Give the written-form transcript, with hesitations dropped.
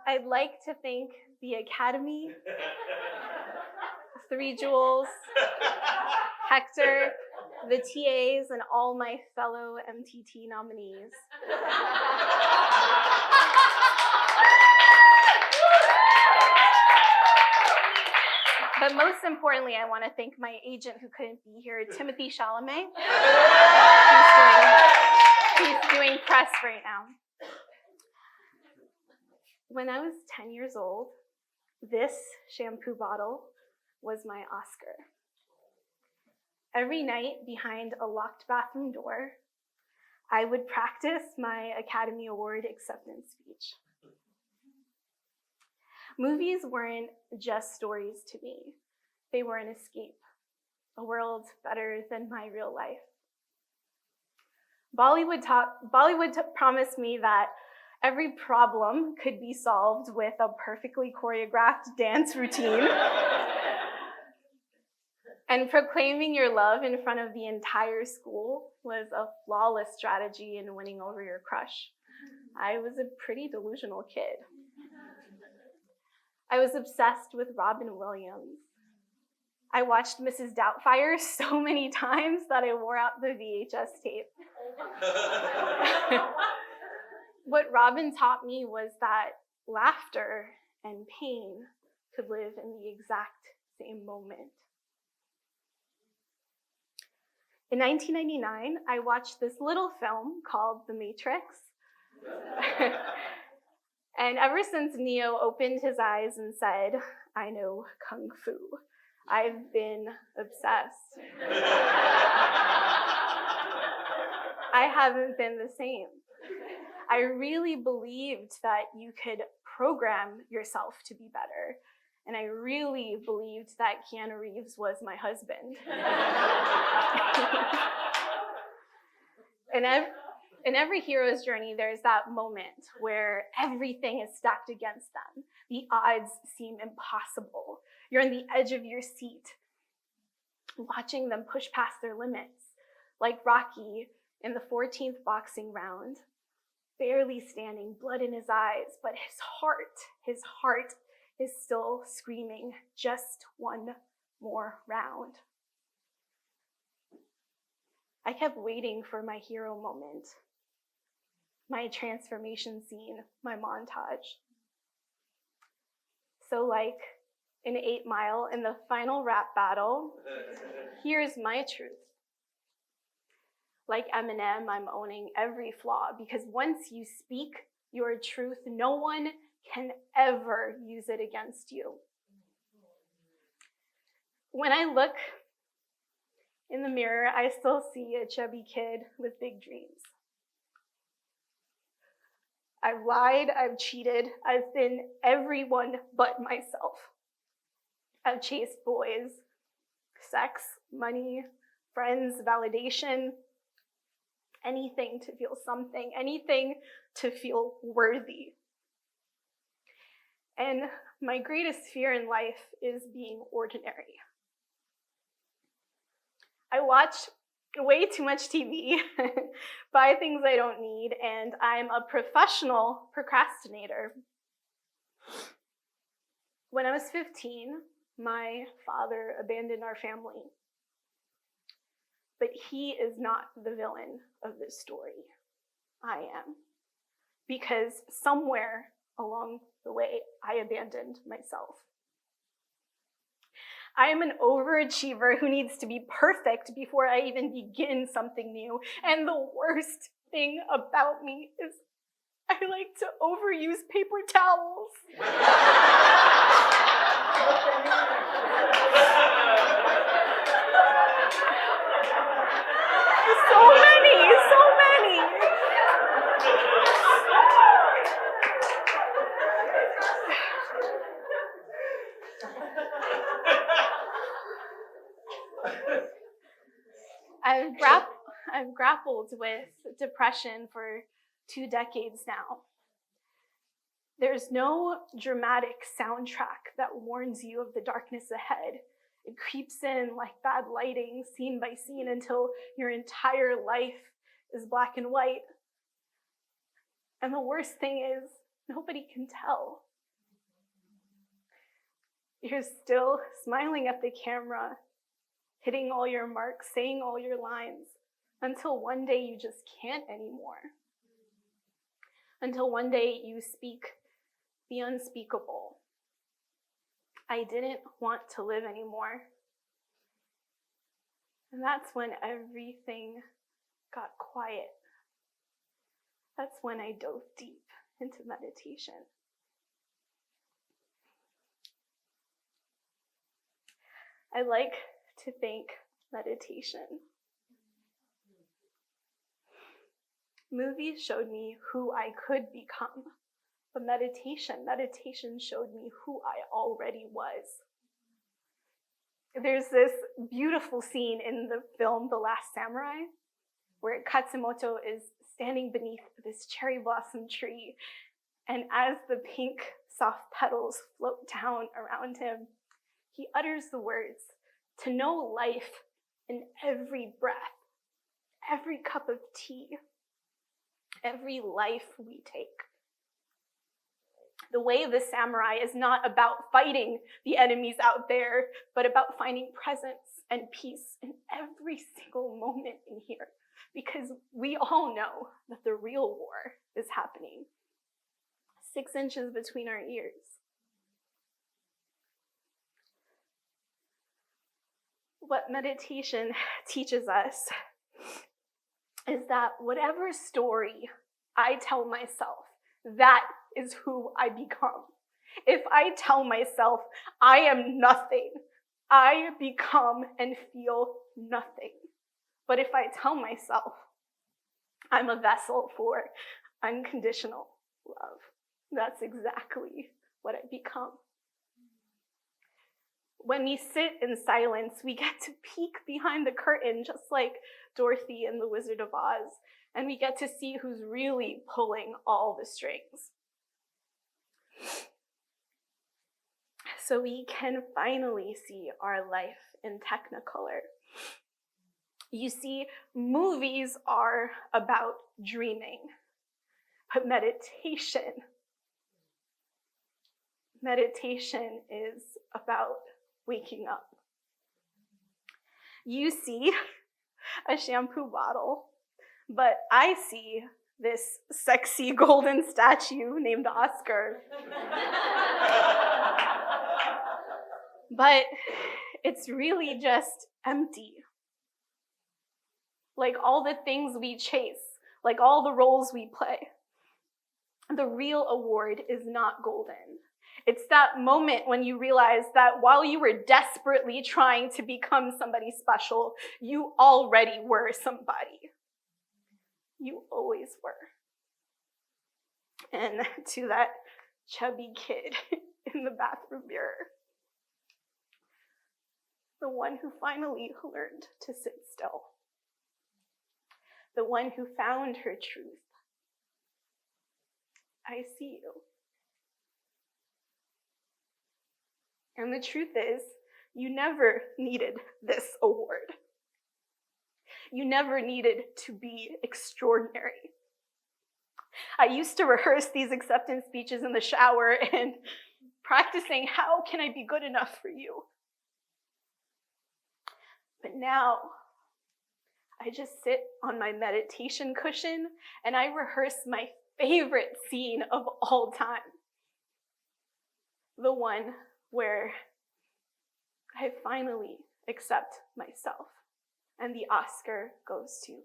I'd like to thank the Academy, Three Jewels, Hector, the TAs, and all my fellow MTT nominees. But most importantly, I want to thank my agent who couldn't be here, Timothy Chalamet. He's doing press right now. When I was 10 years old, this shampoo bottle was my Oscar. Every night behind a locked bathroom door, I would practice my Academy Award acceptance speech. Movies weren't just stories to me. They were an escape, a world better than my real life. Bollywood promised me that every problem could be solved with a perfectly choreographed dance routine. And proclaiming your love in front of the entire school was a flawless strategy in winning over your crush. I was a pretty delusional kid. I was obsessed with Robin Williams. I watched Mrs. Doubtfire so many times that I wore out the VHS tape. What Robin taught me was that laughter and pain could live in the exact same moment. In 1999, I watched this little film called The Matrix. And ever since Neo opened his eyes and said, "I know Kung Fu," I've been obsessed. I haven't been the same. I really believed that you could program yourself to be better. And I really believed that Keanu Reeves was my husband. In every hero's journey, there's that moment where everything is stacked against them. The odds seem impossible. You're on the edge of your seat, watching them push past their limits, like Rocky in the 14th boxing round, barely standing, blood in his eyes, but his heart is still screaming, just one more round. I kept waiting for my hero moment, my transformation scene, my montage. So like in 8 Mile, in the final rap battle, here's my truth. Like Eminem, I'm owning every flaw, because once you speak your truth, no one can ever use it against you. When I look in the mirror, I still see a chubby kid with big dreams. I've lied, I've cheated, I've been everyone but myself. I've chased boys, sex, money, friends, validation, anything to feel something, anything to feel worthy. And my greatest fear in life is being ordinary. I watch way too much TV, buy things I don't need, and I'm a professional procrastinator. When I was 15, my father abandoned our family. But he is not the villain of this story. I am. Because somewhere along the way, I abandoned myself. I am an overachiever who needs to be perfect before I even begin something new. And the worst thing about me is I like to overuse paper towels. So many. I've grappled with depression for 2 decades now. There's no dramatic soundtrack that warns you of the darkness ahead. It creeps in like bad lighting, scene by scene, until your entire life is black and white. And the worst thing is, nobody can tell. You're still smiling at the camera, hitting all your marks, saying all your lines, until one day you just can't anymore. Until one day you speak the unspeakable. I didn't want to live anymore. And that's when everything got quiet. That's when I dove deep into meditation. I like to think meditation. Movies showed me who I could become, but meditation showed me who I already was. There's this beautiful scene in the film The Last Samurai where Katsumoto is standing beneath this cherry blossom tree, and as the pink soft petals float down around him, he utters the words, "To know life in every breath, every cup of tea, every life we take." The way of the samurai is not about fighting the enemies out there, but about finding presence and peace in every single moment in here. Because we all know that the real war is happening 6 inches between our ears. What meditation teaches us is that whatever story I tell myself, that is who I become. If I tell myself I am nothing, I become and feel nothing. But if I tell myself I'm a vessel for unconditional love, that's exactly what I become. When we sit in silence, we get to peek behind the curtain, just like Dorothy in The Wizard of Oz, and we get to see who's really pulling all the strings. So we can finally see our life in Technicolor. You see, movies are about dreaming, but meditation is about waking up. You see a shampoo bottle, but I see this sexy golden statue named Oscar. But it's really just empty. Like all the things we chase, like all the roles we play. The real award is not golden. It's that moment when you realize that while you were desperately trying to become somebody special, you already were somebody. You always were. And to that chubby kid in the bathroom mirror, the one who finally learned to sit still, the one who found her truth, I see you. And the truth is, you never needed this award. You never needed to be extraordinary. I used to rehearse these acceptance speeches in the shower and practicing, how can I be good enough for you? But now, I just sit on my meditation cushion and I rehearse my favorite scene of all time. The one where I finally accept myself and the Oscar goes to